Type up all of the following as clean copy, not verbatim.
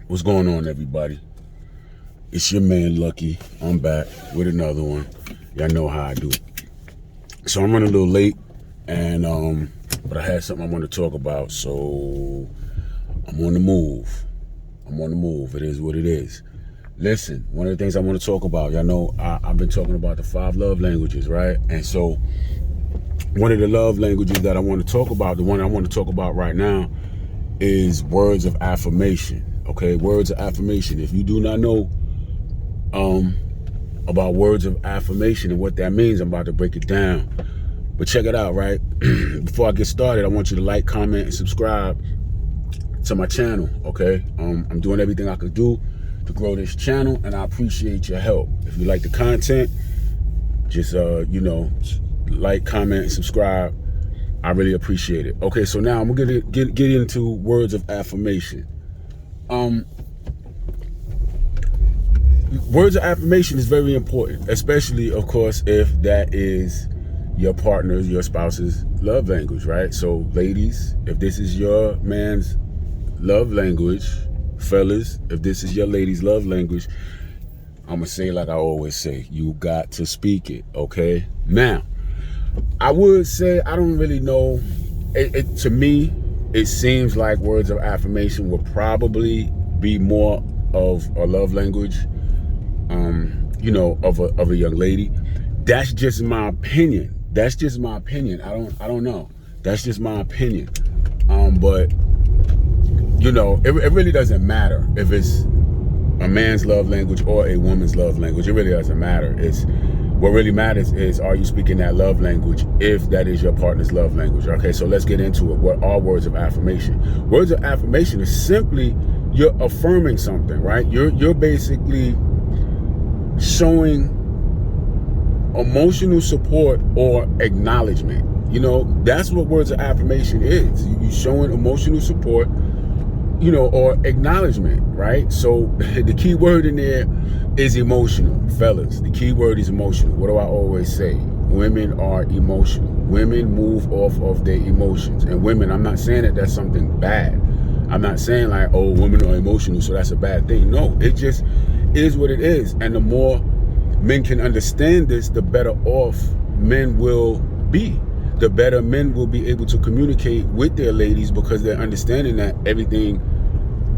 What's going on, everybody? It's your man Lucky. I'm back with another one. Y'all know how I do. So I'm running a little late, and but I had something I want to talk about. So I'm on the move. It is what it is. Listen, one of the things I want to talk about, y'all know I've been talking about the 5 love languages, right? And so one of the love languages that I want to talk about, the one I want to talk about right now, is words of affirmation. Okay, words of affirmation. If you do not know about words of affirmation and what that means, I'm about to break it down. But check it out, right? Before I get started, I want you to like, comment, and subscribe to my channel, okay? I'm doing everything I could do to grow this channel, and I appreciate your help. If you like the content, just, like, comment, and subscribe. I really appreciate it. Okay, so now I'm gonna get into words of affirmation. Words of affirmation is very important, especially, of course, if that is your partner's, your spouse's love language, right? So, ladies, if this is your man's love language, fellas, if this is your lady's love language, I'm gonna say like I always say, you got to speak it, okay? Now, I would say I don't really know. To me, it seems like words of affirmation will probably be more of a love language, of a young lady. That's just my opinion. I don't know. That's just my opinion. But it really doesn't matter if it's a man's love language or a woman's love language. It really doesn't matter. What really matters is, are you speaking that love language if that is your partner's love language? Okay, so let's get into it. What are words of affirmation? Words of affirmation is simply you're affirming something, right? You're basically showing emotional support or acknowledgement. That's what words of affirmation is. You're showing emotional support, or acknowledgement, right? So the key word in there is emotional, fellas. The key word is emotional. What do I always say? Women are emotional. Women move off of their emotions. And women, I'm not saying that that's something bad. I'm not saying like, oh, women are emotional, so that's a bad thing. No, it just is what it is. And the more men can understand this, the better off men will be. The better men will be able to communicate with their ladies, because they're understanding that everything,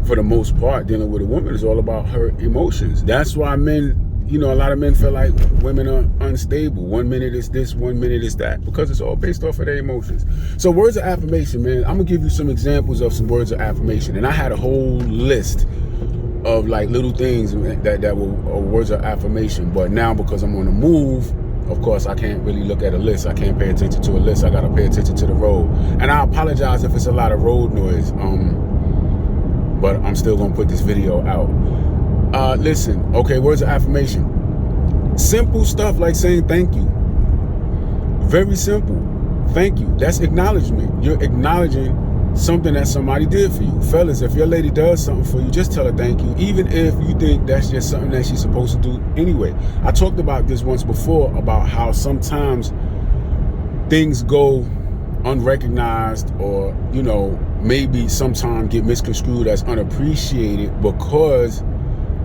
for the most part, dealing with a woman is all about her emotions. That's why men, a lot of men feel like women are unstable. 1 minute is this, 1 minute is that, because it's all based off of their emotions. So words of affirmation, man, I'm gonna give you some examples of some words of affirmation. And I had a whole list of like little things that were words of affirmation. But now, because I'm on the move, of course, I can't really look at a list. I can't pay attention to a list. I gotta pay attention to the road. And I apologize if it's a lot of road noise. But I'm still gonna put this video out. Listen, okay, words of affirmation. Simple stuff like saying thank you. Very simple. Thank you. That's acknowledgement. You're acknowledging something that somebody did for you. Fellas, if your lady does something for you, just tell her thank you, even if you think that's just something that she's supposed to do anyway. I talked about this once before, about how sometimes things go unrecognized, or maybe sometimes get misconstrued as unappreciated because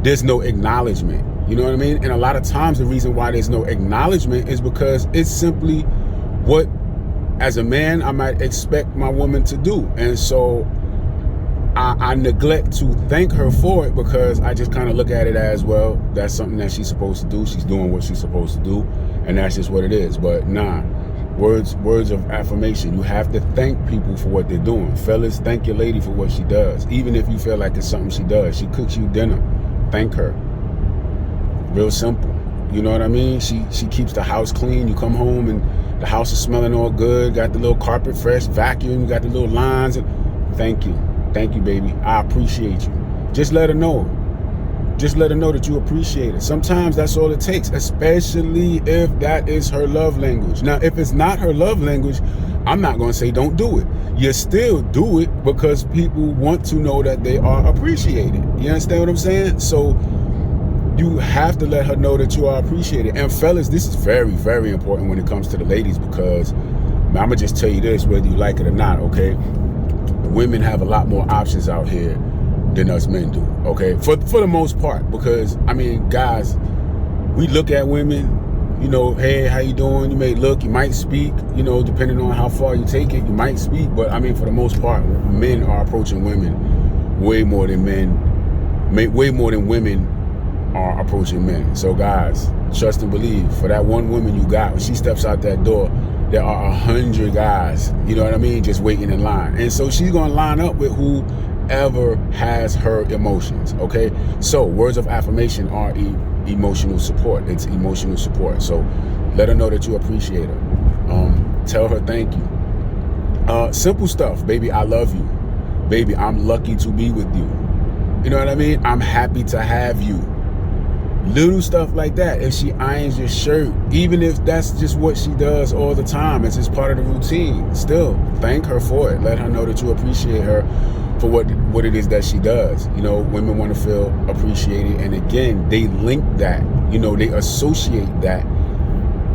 there's no acknowledgement. You know what I mean? And a lot of times the reason why there's no acknowledgement is because it's simply what, as a man, I might expect my woman to do. And so I neglect to thank her for it, because I just kind of look at it as, well, that's something that she's supposed to do. She's doing what she's supposed to do, and that's just what it is. But nah. Words of affirmation. You have to thank people for what they're doing. Fellas, thank your lady for what she does. Even if you feel like it's something she does. She cooks you dinner, thank her. Real simple. You know what I mean? She keeps the house clean. You come home and the house is smelling all good. Got the little carpet fresh, vacuum, got the little lines. Thank you. Thank you, baby. I appreciate you. Just let her know. Just let her know that you appreciate it. Sometimes that's all it takes, especially if that is her love language. Now, if it's not her love language, I'm not going to say don't do it. You still do it, because people want to know that they are appreciated. You understand what I'm saying? So you have to let her know that you are appreciated. And fellas, this is very, very important when it comes to the ladies, because I'm going to just tell you this, whether you like it or not, okay? Women have a lot more options out here than us men do, okay? For the most part, because, I mean, guys, we look at women, you know, hey, how you doing? You may look, you might speak, you know, depending on how far you take it, you might speak. But, I mean, for the most part, men are approaching women way more than women are approaching men. So, guys, trust and believe. For that one woman you got, when she steps out that door, there are 100 guys, you know what I mean, just waiting in line. And so she's going to line up with whoever has her emotions, okay? So words of affirmation are emotional support. It's emotional support. So let her know that you appreciate her. Tell her thank you. Simple stuff. Baby, I love you. Baby, I'm lucky to be with you. You know what I mean? I'm happy to have you. Little stuff like that. If she irons your shirt, even if that's just what she does all the time, it's just part of the routine, still thank her for it. Let her know that you appreciate her for what it is that she does. You know, women want to feel appreciated, and again, they link that, you know, they associate that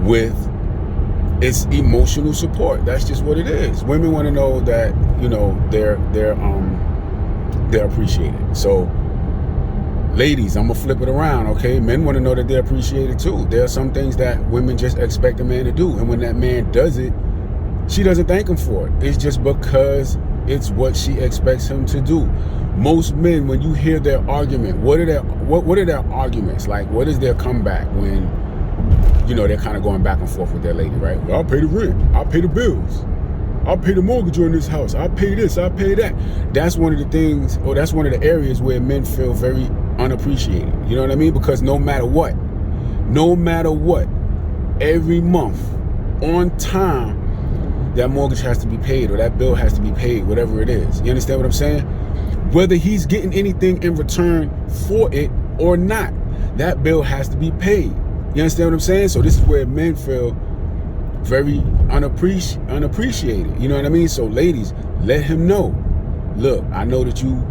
with it's emotional support. That's just what it is. Women want to know that, you know, they're appreciated. So ladies, I'm gonna flip it around, okay? Men want to know that they're appreciated too. There are some things that women just expect a man to do, and when that man does it, she doesn't thank him for it. It's just because it's what she expects him to do. Most men, when you hear their argument, what are their arguments like? What is their comeback when, you know, they're kind of going back and forth with their lady, right? Well, I'll pay the rent, I'll pay the bills, I'll pay the mortgage on this house, I'll pay this, I'll pay that. That's one of the things, or that's one of the areas where men feel very unappreciated. You know what I mean? Because no matter what, every month on time, that mortgage has to be paid, or that bill has to be paid, whatever it is. You understand what I'm saying? Whether he's getting anything in return for it or not, that bill has to be paid. You understand what I'm saying? So this is where men feel very unappreciated. You know what I mean? So ladies, let him know, look, I know that you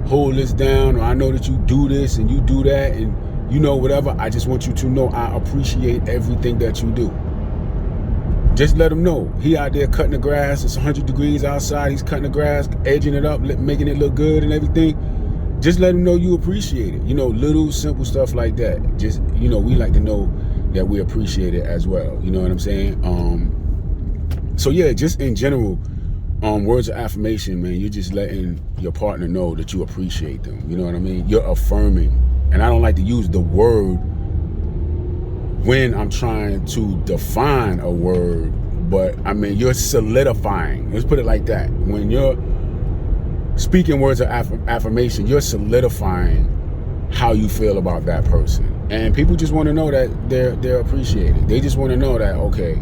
hold this down, or I know that you do this and you do that, and you know, whatever. I just want you to know I appreciate everything that you do. Just let him know. He out there cutting the grass. It's 100 degrees outside. He's cutting the grass, edging it up, making it look good and everything. Just let him know you appreciate it. You know, little simple stuff like that. Just, you know, we like to know that we appreciate it as well. You know what I'm saying? So yeah, just in general, words of affirmation, man, you're just letting your partner know that you appreciate them. You know what I mean? You're affirming. And I don't like to use the word when I'm trying to define a word, but I mean, you're solidifying. Let's put it like that. When you're speaking words of affirmation, you're solidifying how you feel about that person. And people just want to know that they're appreciated. They just want to know that, okay,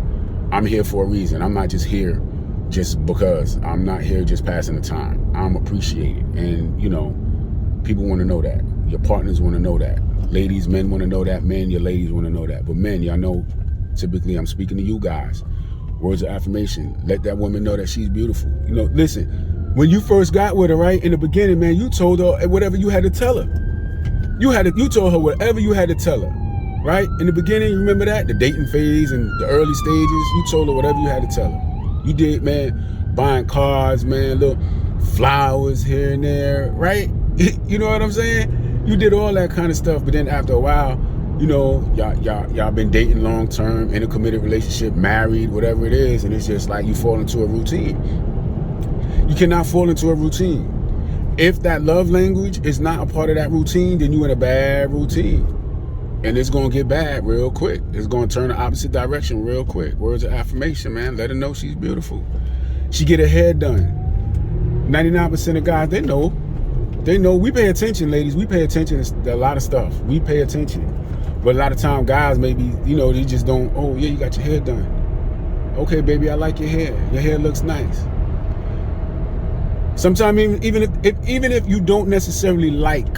I'm here for a reason. I'm not just here just because. I'm not here just passing the time. I'm appreciated. And, you know, people want to know that. Your partners want to know that. Ladies, men want to know that. Men, your ladies want to know that. But men, y'all know, typically I'm speaking to you guys. Words of affirmation. Let that woman know that she's beautiful. You know, listen, when you first got with her, right, in the beginning, man, you told her whatever you had to tell her. You told her whatever you had to tell her, right? In the beginning, you remember that? The dating phase and the early stages, you told her whatever you had to tell her. You did, man, buying cards, man, little flowers here and there, right? You know what I'm saying? You did all that kind of stuff, but then after a while, you know, y'all been dating long term, in a committed relationship, married, whatever it is, and it's just like you fall into a routine. You cannot fall into a routine. If that love language is not a part of that routine, then you in a bad routine. And it's gonna get bad real quick. It's gonna turn the opposite direction real quick. Words of affirmation, man. Let her know she's beautiful. She get her hair done. 99% of guys, they know. They know. We pay attention, ladies. We pay attention to a lot of stuff. We pay attention. But a lot of time, guys, maybe, you know, they just don't, oh, yeah, you got your hair done. Okay, baby, I like your hair. Your hair looks nice. Sometimes even if you don't necessarily like,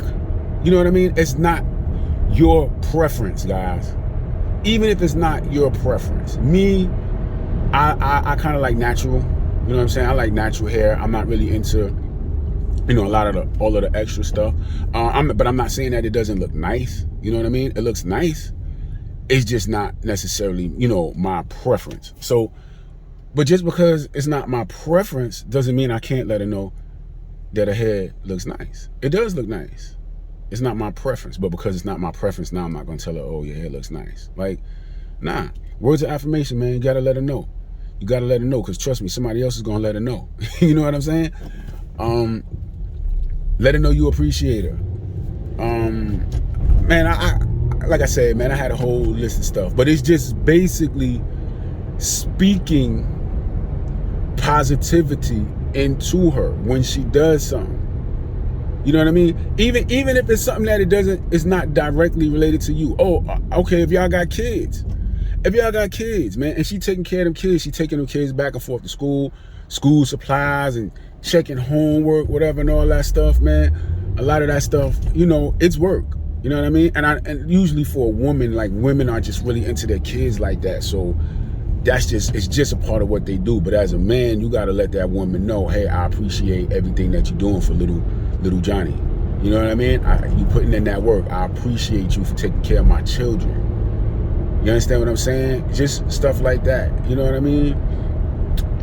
you know what I mean? It's not your preference, guys. Even if it's not your preference. Me, I kind of like natural. You know what I'm saying? I like natural hair. I'm not really into, you know, all of the extra stuff. But I'm not saying that it doesn't look nice. You know what I mean? It looks nice. It's just not necessarily, you know, my preference. So, but just because it's not my preference doesn't mean I can't let her know that her hair looks nice. It does look nice. It's not my preference, but because it's not my preference, now I'm not gonna tell her, oh, your hair looks nice. Like, nah. Words of affirmation, man, you gotta let her know. You gotta let her know, because trust me, somebody else is gonna let her know. You know what I'm saying? Let her know you appreciate her. Man, I like I said, man, I had a whole list of stuff, but it's just basically speaking positivity into her when she does something. You know what I mean? Even if it's something that it's not directly related to you. Oh, okay, if y'all got kids. If y'all got kids, man, and she taking care of them kids, she taking them kids back and forth to school supplies and checking homework, whatever, and all that stuff, man. A lot of that stuff, you know, it's work. You know what I mean? And usually for a woman, like, women are just really into their kids like that. So it's just a part of what they do. But as a man, you got to let that woman know, hey, I appreciate everything that you're doing for little Johnny. You know what I mean? You putting in that work. I appreciate you for taking care of my children. You understand what I'm saying? Just stuff like that. You know what I mean?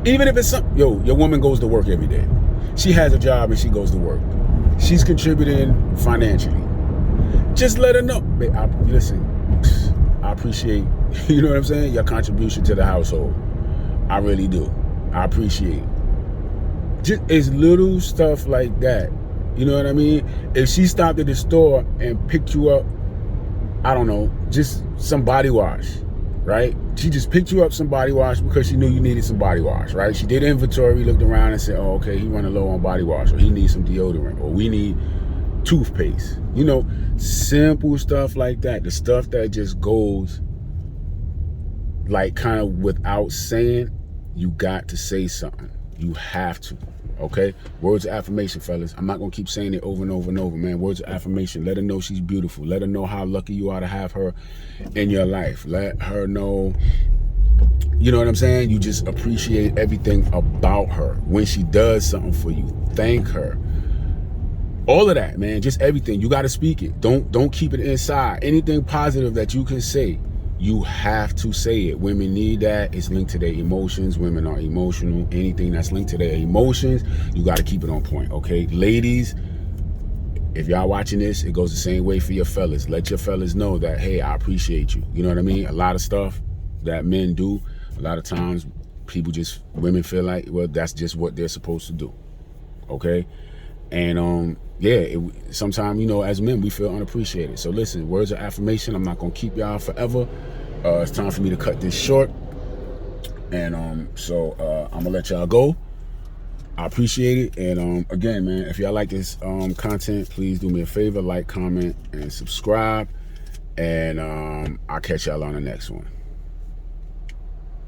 Even if it's something, your woman goes to work every day. She has a job and she goes to work. She's contributing financially. Just let her know. Listen, I appreciate, you know what I'm saying, your contribution to the household. I really do. I appreciate it. Just it's little stuff like that. You know what I mean? If she stopped at the store and picked you up, I don't know, just some body wash, right? She just picked you up some body wash because she knew you needed some body wash, right? She did inventory, looked around and said, oh, okay, he running low on body wash, or he needs some deodorant, or we need toothpaste. You know, simple stuff like that. The stuff that just goes like kind of without saying. You got to say something. You have to. Okay? Words of affirmation, fellas. I'm not going to keep saying it over and over and over, man. Words of affirmation. Let her know she's beautiful. Let her know how lucky you are to have her in your life. Let her know, you know what I'm saying? You just appreciate everything about her. When she does something for you, thank her. All of that, man. Just everything. You got to speak it. Don't keep it inside. Anything positive that you can say, you have to say it. Women need that. It's linked to their emotions. Women are emotional. Anything that's linked to their emotions, you got to keep it on point, okay? Ladies, if y'all watching this, it goes the same way for your fellas. Let your fellas know that, hey, I appreciate you. You know what I mean? A lot of stuff that men do, a lot of times women feel like, well, that's just what they're supposed to do, okay? And sometimes, you know, as men, we feel unappreciated. So listen, words of affirmation. I'm not gonna keep y'all forever. It's time for me to cut this short. And so I'm gonna let y'all go. I appreciate it. And again, man, if y'all like this content, please do me a favor, like, comment, and subscribe. And I'll catch y'all on the next one.